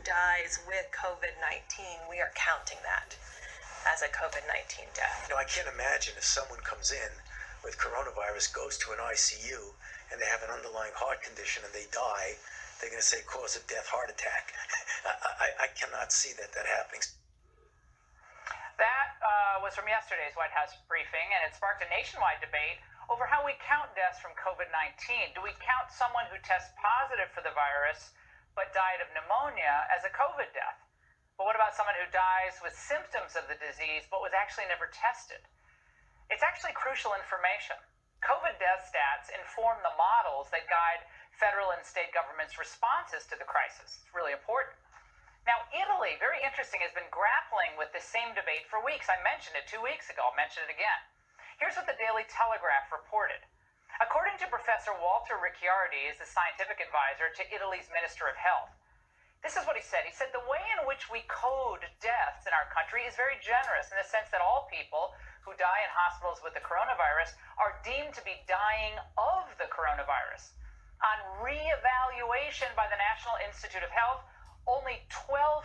dies with COVID-19, we are counting that as a COVID-19 death. I can't imagine if someone comes in with coronavirus, goes to an ICU, and they have an underlying heart condition and they die, they're going to say cause of death, heart attack. I cannot see that happening. That was from yesterday's White House briefing, and it sparked a nationwide debate over how we count deaths from COVID-19. Do we count someone who tests positive for the virus but died of pneumonia as a COVID death? But what about someone who dies with symptoms of the disease but was actually never tested? It's actually crucial information. COVID death stats inform the models that guide federal and state governments' responses to the crisis. It's really important. Now, Italy, very interesting, has been grappling with this same debate for weeks. I mentioned it 2 weeks ago. I'll mention it again. Here's what the Daily Telegraph reported. According to Professor Walter Ricciardi, is the scientific advisor to Italy's Minister of Health. This is what he said. He said, the way in which we code deaths in our country is very generous in the sense that all people who die in hospitals with the coronavirus are deemed to be dying of the coronavirus. On reevaluation by the National Institute of Health, only 12%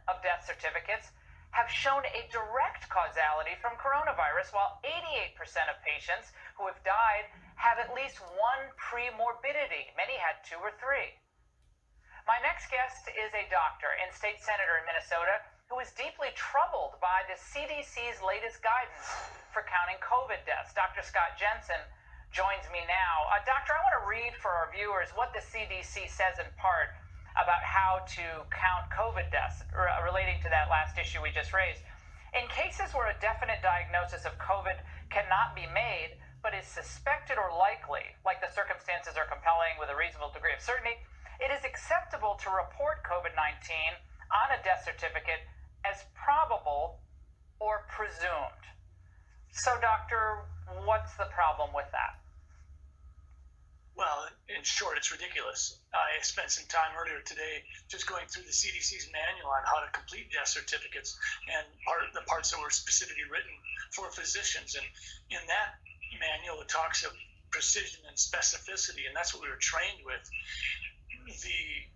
of death certificates have shown a direct causality from coronavirus, while 88% of patients who have died have at least one pre-morbidity. Many had 2 or 3. My next guest is a doctor and state senator in Minnesota who is deeply troubled by the CDC's latest guidance for counting COVID deaths. Dr. Scott Jensen joins me now. Doctor, I want to read for our viewers what the CDC says in part about how to count COVID deaths relating to that last issue we just raised. In cases where a definite diagnosis of COVID cannot be made, but is suspected or likely, like the circumstances are compelling with a reasonable degree of certainty, it is acceptable to report COVID-19 on a death certificate as probable or presumed. So, doctor, what's the problem with that? Well, in short, it's ridiculous. I spent some time earlier today just going through the CDC's manual on how to complete death certificates and the parts that were specifically written for physicians. And in that manual, it talks of precision and specificity, and that's what we were trained with. The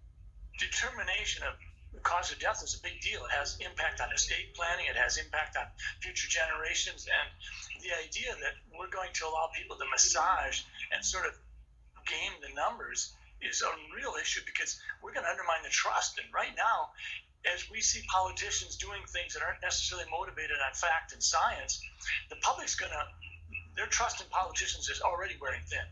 determination of the cause of death is a big deal. It has impact on estate planning. It has impact on future generations. And the idea that we're going to allow people to massage and sort of game the numbers is a real issue, because we're going to undermine the trust. And right now, as we see politicians doing things that aren't necessarily motivated on fact and science, the public's their trust in politicians is already wearing thin.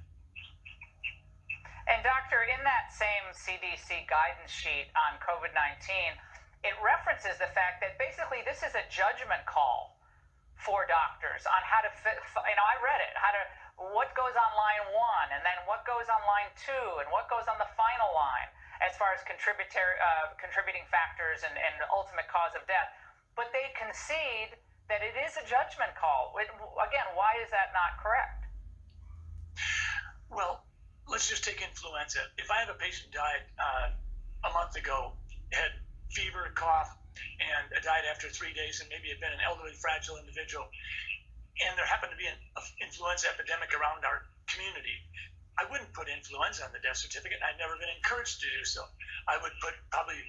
And doctor, in that same CDC guidance sheet on COVID-19, it references the fact that basically this is a judgment call for doctors on how to fit, I read it, what goes on line 1, and then what goes on line 2, and what goes on the final line as far as contributing factors and ultimate cause of death. But they concede that it is a judgment call. Again, why is that not correct? Well, let's just take influenza. If I have a patient died a month ago, had fever, cough, and died after 3 days, and maybe had been an elderly, fragile individual, and there happened to be an influenza epidemic around our community, I wouldn't put influenza on the death certificate, and I've never been encouraged to do so. I would put probably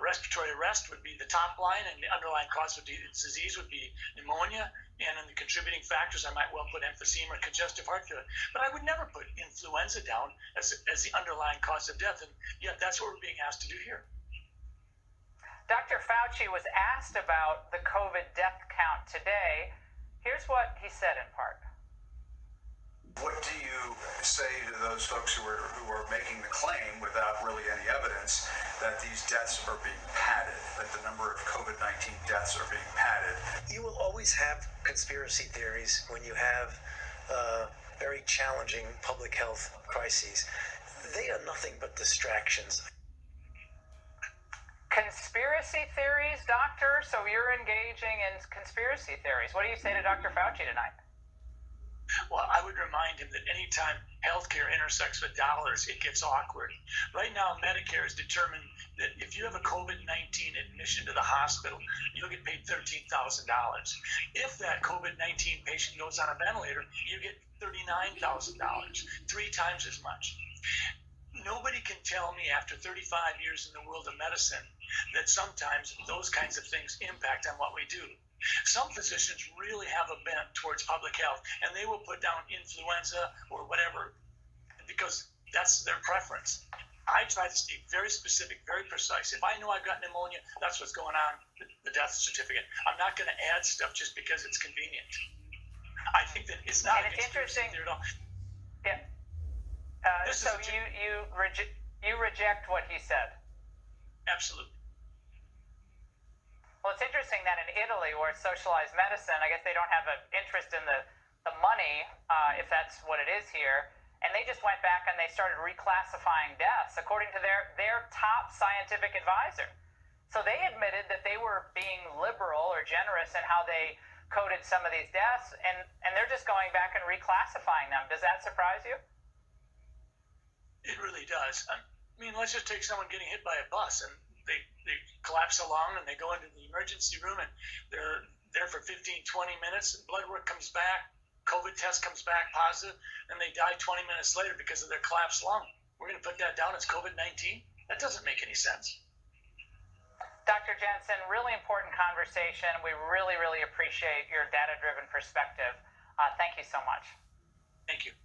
respiratory arrest would be the top line, and the underlying cause of the disease would be pneumonia, and in the contributing factors, I might well put emphysema or congestive heart failure. But I would never put influenza down as the underlying cause of death, and yet that's what we're being asked to do here. Dr. Fauci was asked about the COVID death count today. Here's what he said in part. What do you say to those folks who are making the claim, without really any evidence, that these deaths are being padded, that the number of COVID-19 deaths are being padded? You will always have conspiracy theories when you have very challenging public health crises. They are nothing but distractions. Conspiracy theories, doctor? So you're engaging in conspiracy theories. What do you say to Dr. Fauci tonight? Well, I would remind him that anytime healthcare intersects with dollars, it gets awkward. Right now, Medicare has determined that if you have a COVID-19 admission to the hospital, you'll get paid $13,000. If that COVID-19 patient goes on a ventilator, you get $39,000, 3 times as much. nobody can tell me after 35 years in the world of medicine that sometimes those kinds of things impact on what we do. Some physicians really have a bent towards public health, and they will put down influenza or whatever because that's their preference. I try to stay very specific, very precise. If I know I've got pneumonia, that's what's going on, the death certificate. I'm not going to add stuff just because it's convenient. I think that it's not. And it's interesting. At all. Yeah. So you reject what he said. Absolutely. Well, it's interesting that in Italy, where it's socialized medicine, I guess they don't have an interest in the money, if that's what it is here, and they just went back and they started reclassifying deaths according to their top scientific advisor. So they admitted that they were being liberal or generous in how they coded some of these deaths, and they're just going back and reclassifying them. Does that surprise you? It really does. I mean, let's just take someone getting hit by a bus and they collapse along and they go into the emergency room and they're there for 15, 20 minutes. And blood work comes back, COVID test comes back positive, and they die 20 minutes later because of their collapsed lung. We're going to put that down as COVID-19? That doesn't make any sense. Dr. Jensen, really important conversation. We really, really appreciate your data-driven perspective. Thank you so much. Thank you.